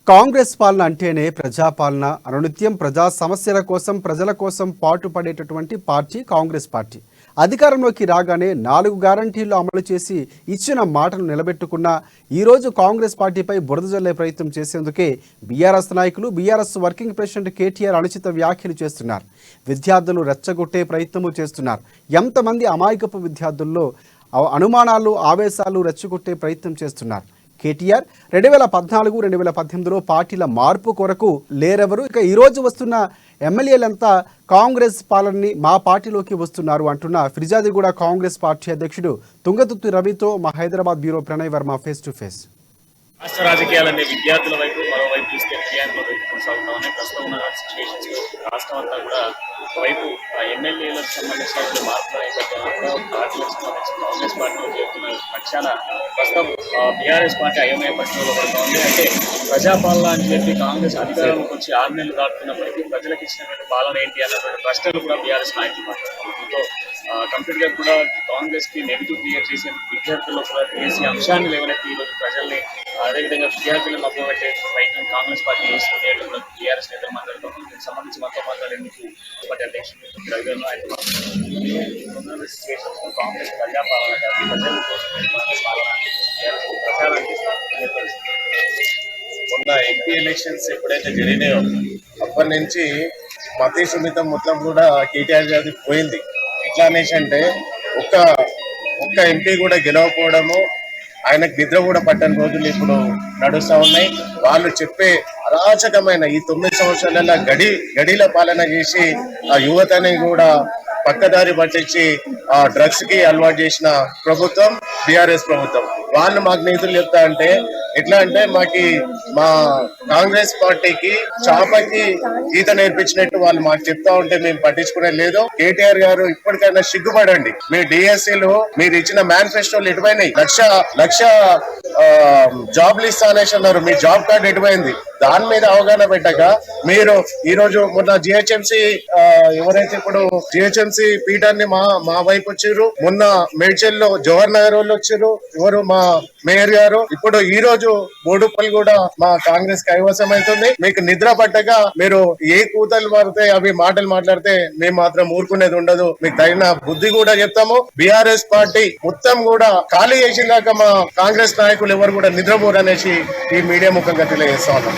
కాంగ్రెస్ పాలన అంటేనే ప్రజాపాలన, అనునిత్యం ప్రజా సమస్యల కోసం ప్రజల కోసం పాటుపడేటటువంటి పార్టీ కాంగ్రెస్ పార్టీ. అధికారంలోకి రాగానే 4 గ్యారంటీలు అమలు చేసి ఇచ్చిన మాటను నిలబెట్టుకున్న ఈరోజు కాంగ్రెస్ పార్టీపై బురద జల్లే ప్రయత్నం చేసేందుకే బీఆర్ఎస్ నాయకులు, బీఆర్ఎస్ వర్కింగ్ ప్రెసిడెంట్ కేటీఆర్ అనుచిత వ్యాఖ్యలు చేస్తున్నారు. విద్యార్థులు రెచ్చగొట్టే ప్రయత్నము చేస్తున్నారు. ఎంతమంది అమాయకపు విద్యార్థుల్లో అనుమానాలు, ఆవేశాలు రెచ్చగొట్టే ప్రయత్నం చేస్తున్నారు. కేటీఆర్ 2014-2018లో పార్టీల మార్పు కొరకు లేరెవరు, ఇక ఈరోజు వస్తున్న ఎమ్మెల్యేలంతా కాంగ్రెస్ పాలనని మా పార్టీలోకి వస్తున్నారు అంటున్న ఫిర్యాదిగూడ కాంగ్రెస్ పార్టీ అధ్యక్షుడు తుంగతుర్తి రవితో మా Hyderabad bureau Pranay Varma face to face. రాష్ట్ర రాజకీయాలన్నీ విద్యార్థుల వైపు, మరోవైపు చూస్తే ఫిర్యాదుల వైపు కొనసాగుతా ఉన్నాయి. ప్రస్తుతం ఉన్న సిచ్యువేషన్స్ లో రాష్ట్రం అంతా కూడా ఒకవైపు ఎమ్మెల్యేలకు సంబంధించిన మార్పుల నేపథ్యంలో కూడా పార్టీలకు సంబంధించిన కాంగ్రెస్ పార్టీలో చేరుతున్న పక్షాన ప్రస్తుతం బీఆర్ఎస్ పార్టీ అయోమయ పరిస్థితుల్లో పడుతూ ఉంది. అంటే ప్రజాపాలన అని చెప్పి కాంగ్రెస్ అధికారంలోకి వచ్చి 6 నెలలు దాటుతున్నప్పటికీ ప్రజలకు ఇచ్చినటువంటి పాలన ఏంటి అన్నటువంటి ప్రశ్నలు కూడా బీఆర్ఎస్ నాయకులు మాట్లాడుతున్నారు. దీంతో కంప్లీట్ గా కూడా కాంగ్రెస్ కి నెగిటివ్ క్రియేట్ చేసే విద్యార్థుల్లో కూడా చేసే అంశాన్ని లేవనెత్తి ఈరోజు ప్రజల్ని అదేవిధంగా విద్యార్థులను మభ్యపెట్టే ప్రయత్నం కాంగ్రెస్ పార్టీ చేస్తుంటే కూడా టీఆర్ఎస్ నేతలు మాట్లాడుతాం. దీనికి సంబంధించి మొత్తం మాట్లాడేందుకు పార్టీ అధ్యక్షుడు కాంగ్రెస్ ప్రజాపాలన ప్రజల కోసం ప్రచారం మొన్న ఎంపీ ఎలక్షన్స్ ఎప్పుడైతే జరిగినాయో అప్పటి నుంచి మతీ సుమితం మొత్తం కూడా కేటీఆర్ గారి పోయింది. ఎట్లా అనేసి అంటే ఒక్క ఎంపీ కూడా గెలవకపోవడము, ఆయనకు నిద్ర కూడా పట్టని రోజులు ఇప్పుడు నడుస్తూ ఉన్నాయి. వాళ్ళు చెప్పే అరాచకమైన ఈ 9 సంవత్సరాల గడిల పాలన చేసి ఆ యువతని కూడా పక్కదారి పట్టించి ఆ డ్రగ్స్ కి అలవాటు చేసిన ప్రభుత్వం బీఆర్ఎస్ ప్రభుత్వం. వాళ్ళు మాకు నీతులు చెప్తా అంటే ఎట్లా అంటే మా కాంగ్రెస్ పార్టీకి చాపకి ఈత నేర్పించినట్టు వాళ్ళు మాకు చెప్తా ఉంటే మేము పట్టించుకునేది లేదు. కేటీఆర్ గారు ఇప్పటికైనా సిగ్గుపడండి. మీ డిఎస్సీలు మీరు ఇచ్చిన మేనిఫెస్టోలు ఎటువైనాయి? లక్ష జాబ్లు ఇస్తా అనేసి అన్నారు. మీ జాబ్ కార్డు ఎటువైంది? దాని మీద అవగాహన పెట్టక మీరు ఈ రోజు మొన్న జిహెచ్ఎంసీ ఎవరైతే ఇప్పుడు జిహెచ్ఎంసీ పీఠాన్ని మా వైపు వచ్చారు. మొన్న మేడ్చల్లో జవహర్ నగర్ వాళ్ళు వచ్చారు. ఎవరు? మా మేయర్ గారు. ఇప్పుడు ఈ రోజు బోడుపల్లి కూడా మా కాంగ్రెస్ కైవసం అవుతుంది. మీకు నిద్ర పట్టక మీరు ఏ కూతలు మారితే అవి మాటలు మాట్లాడితే మేము మాత్రం ఊరుకునేది ఉండదు. మీకు తగిన బుద్ధి కూడా చెప్తాము. బీఆర్ఎస్ పార్టీ మొత్తం కూడా ఖాళీ చేసిందాక మా కాంగ్రెస్ నాయకులు ఎవరు కూడా నిద్రపోరు అనేసి ఈ మీడియా ముఖంగా తెలియజేస్తా ఉన్నాం.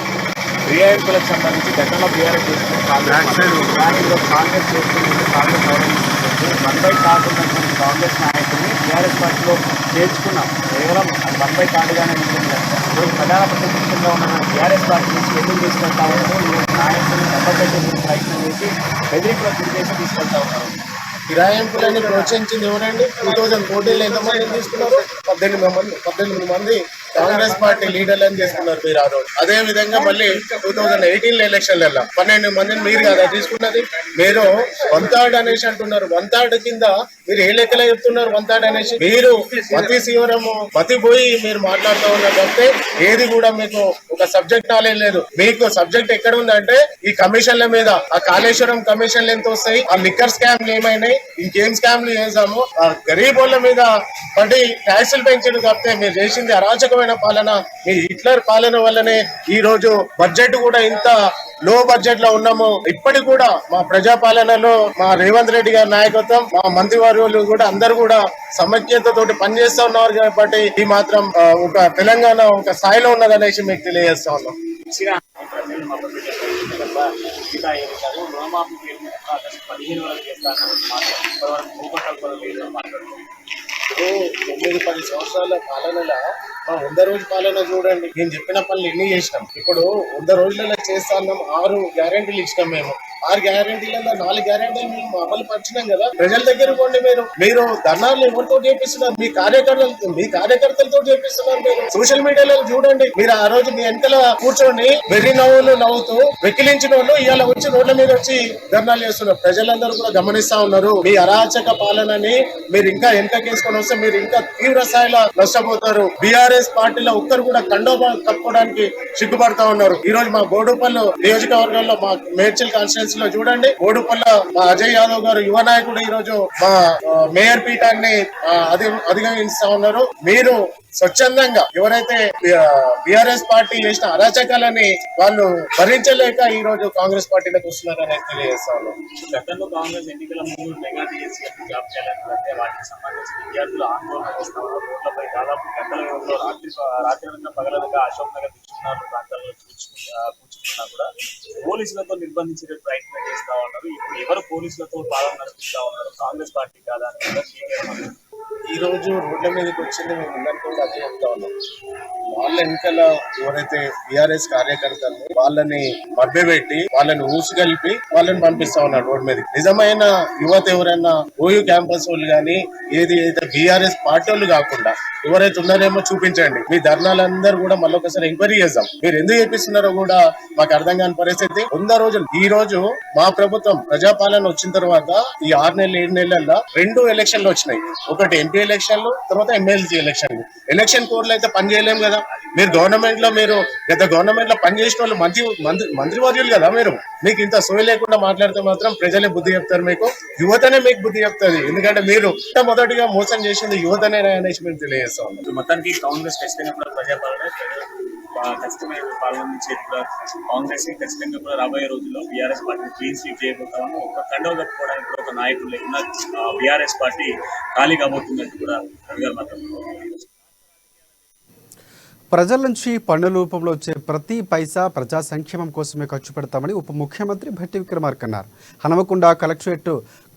రియాయితులకు సంబంధించి గతంలో బీఆర్ఎస్ చేస్తున్న కాంగ్రెస్ చేస్తున్న కాంగ్రెస్ వన్బై కాకుండా కాంగ్రెస్ నాయకుల్ని బీఆర్ఎస్ పార్టీలో చేర్చుకున్నాం. కేవలం వన్బై కాదుగానే ఉంటుంది. ఈరోజు ప్రధాన ప్రతిపక్షంగా ఉన్న బీఆర్ఎస్ పార్టీ నుంచి ఎందుకు తీసుకెళ్తా ఉన్నారు? ఈరోజు నాయకుల్ని దెబ్బపెట్టే ప్రయత్నం చేసి బెదిరింపులకు గురి చేసి తీసుకెళ్తా ఉన్నారు. ఫిరాయింపులని ప్రోత్సహించింది ఎవరండి? 2014లో ఎంతమంది తీసుకున్నారు? 18 మంది కాంగ్రెస్ పార్టీ లీడర్లను చేసుకున్నారు మీరు ఆ రోజు. అదే విధంగా మళ్ళీ 2018 ఎలక్షన్లలో 12 మందిని మీరు కదా తీసుకున్నది. మీరు 1/3 అనేసి అంటున్నారు. 1/3 కింద మీరు ఏ లెక్కలో చెప్తున్నారు? 1/3 అనేసి మీరు మతి శివరము మతి పోయి మీరు మాట్లాడుతూ ఉన్నారు తప్పితే ఏది కూడా మీకు ఒక సబ్జెక్ట్ నాలెడ్జ్ లేదు. మీకు సబ్జెక్ట్ ఎక్కడ ఉందంటే ఈ కమిషన్ల మీద. ఆ కాళేశ్వరం కమిషన్లు ఎంత వస్తాయి? ఆ లిక్కర్ స్కామ్లు ఏమైనాయి? ఇంకేం స్కామ్లు చేసాము? ఆ గరీబోళ్ళ మీద పడి ట్యాక్సులు పెంచడం తప్పితే మీరు చేసింది అరాచకమైన పాలన. మీ హిట్లర్ పాలన వల్లనే ఈ రోజు బడ్జెట్ కూడా ఇంత లో బడ్జెట్ లో ఉన్నాము. ఇప్పటికి కూడా మా ప్రజాపాలనలో మా రేవంత్ రెడ్డి గారి నాయకత్వం, మా మంత్రివర్యులు కూడా అందరు కూడా సమైక్యతతోటి పనిచేస్తా ఉన్నారు కాబట్టి ఈ మాత్రం ఒక తెలంగాణ ఒక స్థాయిలో ఉన్నదనేసి మీకు తెలియజేస్తా ఉన్నాం. ఇప్పుడు 9-10 సంవత్సరాల పాలనలో మా 100 రోజు పాలన చూడండి. నేను చెప్పిన పనులు ఎన్ని చేసినాం. ఇప్పుడు 100 రోజులలో చేస్తా ఉన్నాం. 6 గ్యారెంటీలు ఇచ్చినాం మేము. 6 గ్యారెంటీలలో 4 గ్యారెంటీలు మేము అమలు పరిచినాం కదా. ప్రజల దగ్గర పోండి. మీరు ధర్నాలు ఎవరితో చేపిస్తున్నారు? మీ కార్యకర్తలతో చేపిస్తున్నారు. మీరు సోషల్ మీడియాలో చూడండి. మీరు ఆ రోజు మీ వెనకల కూర్చొని వెర్రి నవ్వులు నవ్వుతూ వెక్కిలించిన వాళ్ళు ఇవాళ వచ్చి రోడ్ల మీద వచ్చి ధర్నాలు చేస్తున్నారు. ప్రజలందరూ కూడా గమనిస్తా ఉన్నారు. మీ అరాచక పాలనని మీరు ఇంకా వెనకకేసుకొని వస్తే మీరు ఇంకా తీవ్ర స్థాయిలో నష్టపోతారు. బీఆర్ఎస్ పార్టీలో ఒక్కరు కూడా కండోబా కప్పుకోవడానికి సిగ్గుపడతా ఉన్నారు. ఈ రోజు మా బోడుపల్లి నియోజకవర్గంలో మా మేడ్చల్ కాన్స్టిట్యూన్సీ కాన్స్టిట్యున్సీ లో చూడండి, బోడుపల్ల మా అజయ్ యాదవ్ గారు యువ నాయకుడు ఈ రోజు మా మేయర్ పీఠాన్ని అధిగమిస్తా ఉన్నారు. మీరు స్వచ్ఛందంగా ఎవరైతే బీఆర్ఎస్ పార్టీ చేసిన అరాచకాలని వాళ్ళు భరించలేక ఈ రోజు కాంగ్రెస్ పార్టీలోకి వస్తున్నారని తెలియజేస్తా ఉన్నాం. గతంలో కాంగ్రెస్ ఎన్నికల ముందు మెగా డిఎస్సీ జాబ్ చేయాలంటే వాటికి సంబంధించిన విద్యార్థులు ఆందోళన చేస్తా ఉన్నారు. రోడ్లపై దాదాపు గంటల వ్యవధిలో రాత్రి పగలగా అశోక్ నగర్ దిక్కున్నారు ప్రాంతాల్లో కూర్చున్నా కూడా పోలీసులతో నిర్బంధించే ప్రయత్నం చేస్తా ఉన్నారు. ఇప్పుడు ఎవరు పోలీసులతో పాలన నడిపిస్తా ఉన్నారు? కాంగ్రెస్ పార్టీ కాదా అని ఈ రోజు రోడ్ల మీదకి వచ్చింది మేము అందరికీ కూడా అదే చెప్తా ఉన్నాం. వాళ్ళ వెనకాల ఎవరైతే బీఆర్ఎస్ కార్యకర్తలు వాళ్ళని మభ్యపెట్టి వాళ్ళని ఊసుగలిపి వాళ్ళని పంపిస్తా ఉన్నారు రోడ్ మీద. నిజమైన యువత ఎవరైనా ఓయూ క్యాంపస్ వాళ్ళు కానీ ఏది అయితే బీఆర్ఎస్ పార్టీ వాళ్ళు కాకుండా ఎవరైతే ఉన్నారేమో చూపించండి. మీ ధర్నాలందరూ కూడా మళ్ళీ ఒకసారి ఎంక్వైరీ చేద్దాం. మీరు ఎందుకు చేపిస్తున్నారో కూడా మాకు అర్థం కాని పరిస్థితి. 100 రోజులు ఈ రోజు మా ప్రభుత్వం ప్రజాపాలన వచ్చిన తర్వాత ఈ 6 నెలలు 7 నెలల్లో 2 ఎలక్షన్లు వచ్చినాయి. ఒకటి ఎంపీ ఎలక్షన్లు, తర్వాత ఎమ్మెల్సీ ఎలక్షన్లు. ఎలక్షన్ కోడ్లు అయితే పని చేయలేము కదా. మీరు గవర్నమెంట్ లో గత గవర్నమెంట్ లో పనిచేసిన వాళ్ళు మంత్రివర్యులు కదా. మీకు ఇంత సోయి లేకుండా మాట్లాడితే మాత్రం ప్రజలే బుద్ధి చెప్తారు. మీకు యువతనే మీకు బుద్ధి చెప్తుంది. ఎందుకంటే మీరు మొదటిగా మోసం చేసింది యువతనే అనేసి మీరు తెలియజేస్తా ఉన్నారు. మొత్తానికి కాంగ్రెస్ ఖచ్చితంగా కూడా ప్రజాపాలన ఖచ్చితమైన పాలన నుంచి కూడా కాంగ్రెస్ ఖచ్చితంగా కూడా రాబోయే రోజుల్లో బీఆర్ఎస్ పార్టీ క్లీన్ స్వీప్ చేయబోతామని ఒక కండవ కప్పుకోవడానికి కూడా ఒక నాయకులు లేకుండా బీఆర్ఎస్ పార్టీ ఖాళీ కాబోతుందని కూడా రవి గారు మాట్లాడుతున్నారు. ప్రజల నుంచి పన్నుల రూపంలో వచ్చే ప్రతి పైసా ప్రజా సంక్షేమం కోసమే ఖర్చు పెడతామని ఉప ముఖ్యమంత్రి భట్టి విక్రమార్క అన్నారు. హనుమకొండ కలెక్టరేట్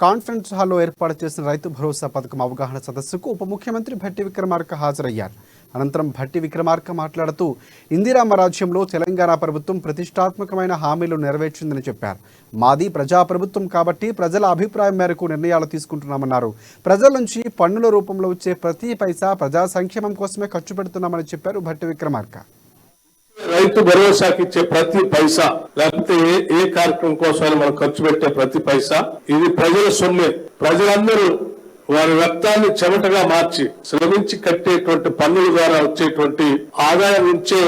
కాన్ఫరెన్స్ హాల్లో ఏర్పాటు చేసిన రైతు భరోసా పథకం అవగాహన సదస్సుకు ఉప ముఖ్యమంత్రి భట్టి విక్రమార్క హాజరయ్యారు. అనంతరం భట్టి విక్రమార్క మాట్లాడుతూ ఇందిరామ్మ రాజ్యంలో తెలంగాణ ప్రభుత్వం ప్రతిష్టాత్మకమైన హామీలు నెరవేర్చిందని చెప్పారు. మాది ప్రజాప్రభుత్వం కాబట్టి ప్రజల అభిప్రాయం మేరకు నిర్ణయాలు తీసుకుంటున్నామన్నారు. ప్రజల నుంచి పన్నుల రూపంలో వచ్చే ప్రతి పైసా ప్రజా సంక్షేమం కోసమే ఖర్చు పెడుతున్నామని చెప్పారు భట్టి విక్రమార్క. రైతు భరోసాకి ఇచ్చే ప్రతి పైసా, లేకపోతే ఏ కార్యక్రమం కోసం మనం ఖర్చు పెట్టే ప్రతి పైసా ఇది ప్రజల సొమ్మే. ప్రజలందరూ వారి రక్తాన్ని చెమటగా మార్చి శ్రమించి కట్టేటువంటి పన్నుల ద్వారా వచ్చేటువంటి ఆదాయం నుంచే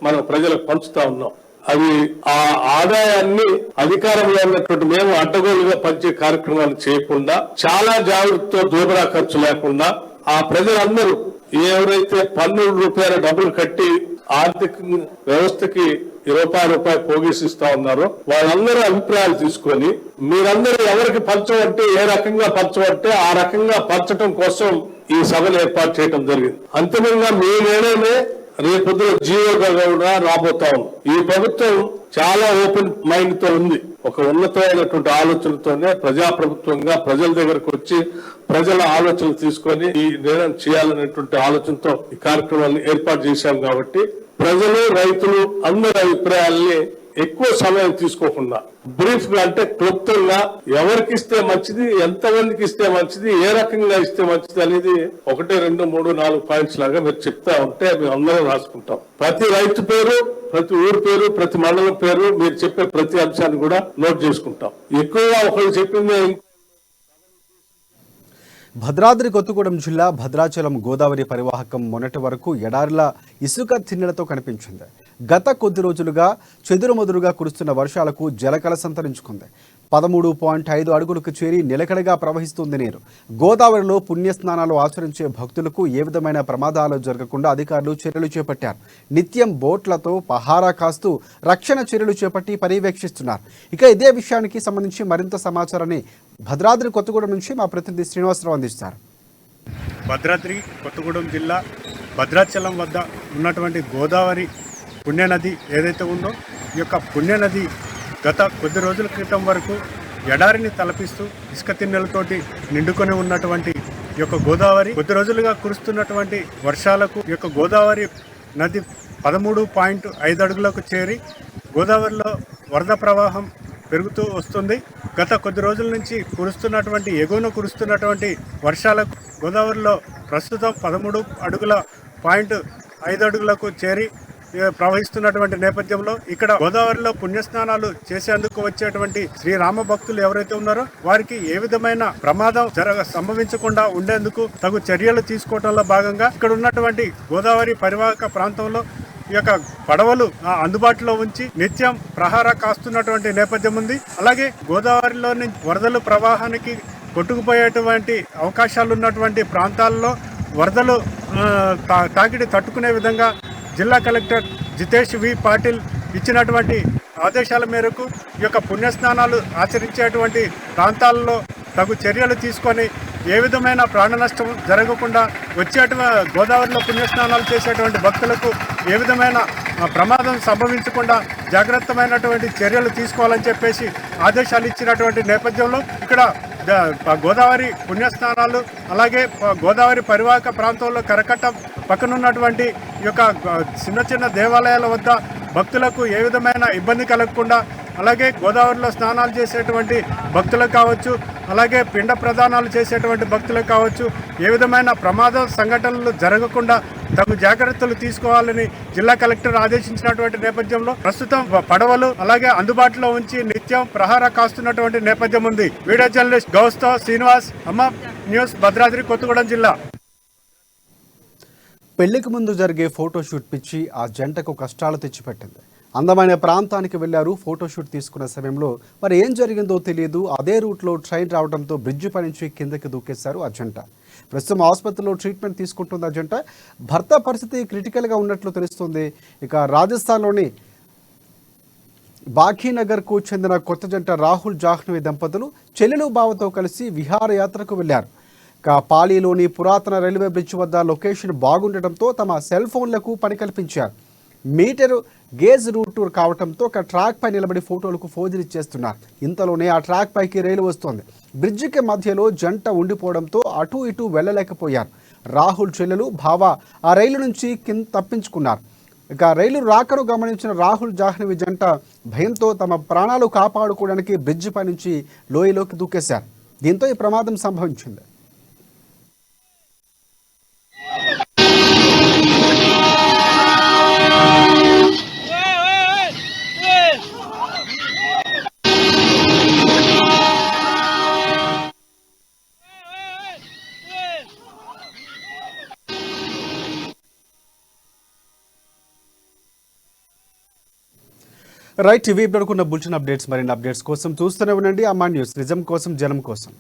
మనం ప్రజలకు పంచుతా ఉన్నాం. అది ఆ ఆదాయాన్ని అధికారంలో ఉన్నటువంటి మేము అడ్డగోలుగా పంచే కార్యక్రమాలు చేయకుండా చాలా జాగ్రత్తతో దూబరా ఖర్చు లేకుండా ఆ ప్రజలందరూ ఎవరైతే పన్నుల రూపాయల డబ్బులు కట్టి ఆర్థిక వ్యవస్థకి రూపాయి పోగేసిస్తా ఉన్నారో వాళ్ళందరూ అభిప్రాయాలు తీసుకొని మీరందరూ ఎవరికి పంచమంటే ఏ రకంగా పంచమంటే ఆ రకంగా పంచడం కోసం ఈ సభను ఏర్పాటు చేయడం జరిగింది. అంతిమంగా మీ నిర్ణయమే రేపొద్దున జీవోగా కూడా రాబోతా ఉంది. ఈ ప్రభుత్వం చాలా ఓపెన్ మైండ్ తో ఉంది. ఒక ఉన్నతమైనటువంటి ఆలోచనతోనే ప్రజాప్రభుత్వంగా ప్రజల దగ్గరకు వచ్చి ప్రజల ఆలోచనలు తీసుకొని ఈ నిర్ణయం చేయాలనేటువంటి ఆలోచనతో ఈ కార్యక్రమాన్ని ఏర్పాటు చేశాం. కాబట్టి ప్రజలు రైతులు అందరి అభిప్రాయాల్ని ఎక్కువ సమయం తీసుకోకుండా బ్రీఫ్ గా అంటే క్లుప్తంగా ఎవరికి ఇస్తే మంచిది, ఎంతమందికి ఇస్తే మంచిది, ఏ రకంగా ఇస్తే మంచిది అనేది 1, 2, 3, 4 పాయింట్స్ లాగా మీరు చెప్తా ఉంటే మేము అందరం రాసుకుంటాం. ప్రతి రైతు పేరు, ప్రతి ఊరు పేరు, ప్రతి మండలం పేరు, మీరు చెప్పే ప్రతి అంశాన్ని కూడా నోట్ చేసుకుంటాం. ఎక్కువగా ఒకరు చెప్పింది. భద్రాద్రి కొత్తగూడెం జిల్లా భద్రాచలం గోదావరి పరివాహకం మొన్నటి వరకు ఎడారిలా ఇసుక తిన్నెలతో కనిపించింది. గత కొద్ది రోజులుగా చెదురుమదురుగా కురుస్తున్న వర్షాలకు జలకళ సంతరించుకుంది. 13.5 అడుగులకు చేరి నిలకడగా ప్రవహిస్తుంది నీరు. గోదావరిలో పుణ్యస్నానాలు ఆచరించే భక్తులకు ఏ విధమైన ప్రమాదాలు జరగకుండా అధికారులు చర్యలు చేపట్టారు. నిత్యం బోట్లతో పహారా కాస్తూ రక్షణ చర్యలు చేపట్టి పర్యవేక్షిస్తున్నారు. ఇక ఇదే విషయానికి సంబంధించి మరింత సమాచారాన్ని భద్రాద్రి కొత్తగూడెం నుంచి మా ప్రతినిధి శ్రీనివాసరావు అందిస్తారు. భద్రాద్రి కొత్తగూడెం జిల్లా భద్రాచలం వద్ద ఉన్నటువంటి గోదావరి పుణ్యనది ఏదైతే ఉందో ఈ యొక్క పుణ్యనది గత కొద్ది రోజుల క్రితం వరకు ఎడారిని తలపిస్తూ ఇసుక తిన్నెలతోటి నిండుకొని ఉన్నటువంటి ఈ యొక్క గోదావరి కొద్ది రోజులుగా కురుస్తున్నటువంటి వర్షాలకు ఈ యొక్క గోదావరి నది 13.5 అడుగులకు చేరి గోదావరిలో వరద ప్రవాహం పెరుగుతూ వస్తుంది. గత కొద్ది రోజుల నుంచి ఎగువన కురుస్తున్నటువంటి వర్షాలకు గోదావరిలో ప్రస్తుతం 13.5 అడుగులకు చేరి ప్రవహిస్తున్నటువంటి నేపథ్యంలో ఇక్కడ గోదావరిలో పుణ్యస్నానాలు చేసేందుకు వచ్చేటువంటి శ్రీరామ భక్తులు ఎవరైతే ఉన్నారో వారికి ఏ విధమైన ప్రమాదం సంభవించకుండా ఉండేందుకు తగు చర్యలు తీసుకోవడంలో భాగంగా ఇక్కడ ఉన్నటువంటి గోదావరి పరివాహక ప్రాంతంలో ఈ యొక్క పడవలు అందుబాటులో ఉంచి నిత్యం ప్రహార కాస్తున్నటువంటి నేపథ్యం ఉంది. అలాగే గోదావరిలోని వరదలు ప్రవాహానికి కొట్టుకుపోయేటువంటి అవకాశాలు ఉన్నటువంటి ప్రాంతాల్లో వరదలు తాకిడి తట్టుకునే విధంగా జిల్లా కలెక్టర్ జితేష్ వి పాటిల్ ఇచ్చినటువంటి ఆదేశాల మేరకు ఈ యొక్క పుణ్యస్నానాలు ఆచరించేటువంటి ప్రాంతాల్లో తగు చర్యలు తీసుకొని ఏ విధమైన ప్రాణ నష్టం జరగకుండా గోదావరిలో పుణ్యస్నానాలు చేసేటువంటి భక్తులకు ఏ విధమైన ప్రమాదం సంభవించకుండా జాగ్రత్తమైనటువంటి చర్యలు తీసుకోవాలని చెప్పేసి ఆదేశాలు ఇచ్చినటువంటి నేపథ్యంలో ఇక్కడ గోదావరి పుణ్యస్నానాలు అలాగే గోదావరి పరివాహక ప్రాంతంలో కరకట్ట పక్కనున్నటువంటి ఈ యొక్క చిన్న చిన్న దేవాలయాల వద్ద భక్తులకు ఏ విధమైన ఇబ్బంది కలగకుండా అలాగే గోదావరిలో స్నానాలు చేసేటువంటి భక్తులకు కావచ్చు అలాగే పిండ ప్రదానాలు చేసేటువంటి భక్తులకు కావచ్చు ఏ విధమైన ప్రమాద సంఘటనలు జరగకుండా తగు జాగ్రత్తలు తీసుకోవాలని జిల్లా కలెక్టర్ ఆదేశించినటువంటి నేపథ్యంలో ప్రస్తుతం పడవలు అలాగే అందుబాటులో ఉంచి నిత్యం ప్రహార కాస్తున్నటువంటి నేపథ్యం ఉంది. వీడియో జర్నలిస్ట్ గౌస్తో శ్రీనివాస్, అమ్మ న్యూస్, భద్రాద్రి కొత్తగూడెం జిల్లా. పెళ్లికి ముందు జరిగే ఫోటోషూట్ పిచ్చి ఆ జంటకు కష్టాలు తెచ్చిపెట్టింది. అందమైన ప్రాంతానికి వెళ్లారు. ఫోటోషూట్ తీసుకున్న సమయంలో మరి ఏం జరిగిందో తెలియదు. అదే రూట్లో ట్రైన్ రావడంతో బ్రిడ్జి పై నుంచి కిందకి దూకేశారు ఆ జంట. ప్రస్తుతం ఆసుపత్రిలో ట్రీట్మెంట్ తీసుకుంటుంది ఆ జంట. భర్త పరిస్థితి క్రిటికల్గా ఉన్నట్లు తెలుస్తుంది. ఇక రాజస్థాన్లోని బాఖీనగర్కు చెందిన కొత్త జంట రాహుల్ జాహ్నవి దంపతులు చెల్లెలు బావతో కలిసి విహారయాత్రకు వెళ్లారు. పాలీలోని పురాతన రైల్వే బ్రిడ్జ్ వద్ద లొకేషన్ బాగుండటంతో తమ సెల్ ఫోన్లకు పని కల్పించారు. మీటరు గేజ్ రూట్ కావడంతో ట్రాక్ పై నిలబడి ఫోటోలకు ఫోజులు చేస్తున్నారు. ఇంతలోనే ఆ ట్రాక్ పైకి రైలు వస్తోంది. బ్రిడ్జికి మధ్యలో జంట ఉండిపోవడంతో అటు ఇటు వెళ్ళలేకపోయారు. రాహుల్ చెల్లెలు బావ ఆ రైలు నుంచి తప్పించుకున్నారు. ఇక రైలు రాకను గమనించిన రాహుల్ జాహ్నవి జంట భయంతో తమ ప్రాణాలు కాపాడుకోవడానికి బ్రిడ్జి పై నుంచి లోయలోకి దూకేశారు. దీంతో ఈ ప్రమాదం సంభవించింది. రైట్, ఇవి ఇప్పుడు బులెటిన్ అప్డేట్స్. మరిన్ని అప్డేట్స్ కోసం చూస్తూనే ఉండండి అమ్మా న్యూస్, నిజం కోసం జనం కోసం.